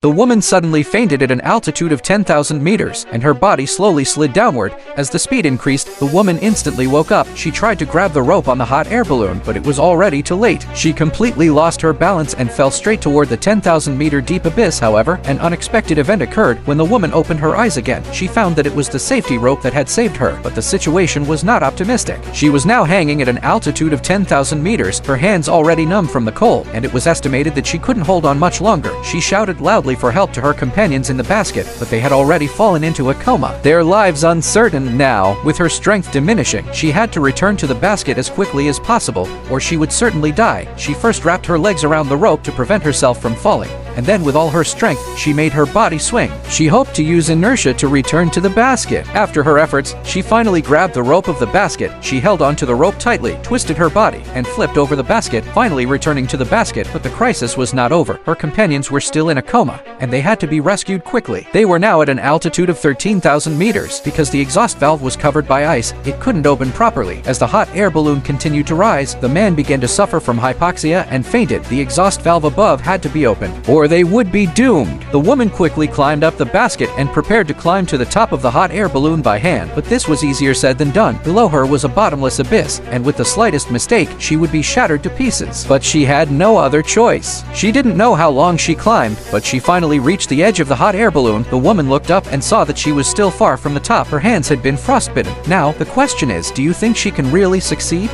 The woman suddenly fainted at an altitude of 10,000 meters, and her body slowly slid downward. As the speed increased, the woman instantly woke up. She tried to grab the rope on the hot air balloon, but it was already too late. She completely lost her balance and fell straight toward the 10,000-meter deep abyss. However, an unexpected event occurred. When the woman opened her eyes again, she found that it was the safety rope that had saved her, but the situation was not optimistic. She was now hanging at an altitude of 10,000 meters, her hands already numb from the cold, and it was estimated that she couldn't hold on much longer. She shouted loudly for help to her companions in the basket, but they had already fallen into a coma, their lives uncertain now. With her strength diminishing, she had to return to the basket as quickly as possible, or she would certainly die. She first wrapped her legs around the rope to prevent herself from falling, and then with all her strength, she made her body swing. She hoped to use inertia to return to the basket. After her efforts, she finally grabbed the rope of the basket. She held onto the rope tightly, twisted her body, and flipped over the basket, finally returning to the basket. But the crisis was not over. Her companions were still in a coma, and they had to be rescued quickly. They were now at an altitude of 13,000 meters. Because the exhaust valve was covered by ice, it couldn't open properly. As the hot air balloon continued to rise, the man began to suffer from hypoxia and fainted. The exhaust valve above had to be opened, or they would be doomed. The woman quickly climbed up the basket and prepared to climb to the top of the hot air balloon by hand, but this was easier said than done. Below her was a bottomless abyss, and with the slightest mistake, she would be shattered to pieces. But she had no other choice. She didn't know how long she climbed, but she finally reached the edge of the hot air balloon. The woman looked up and saw that she was still far from the top. Her hands had been frostbitten. Now, the question is, do you think she can really succeed?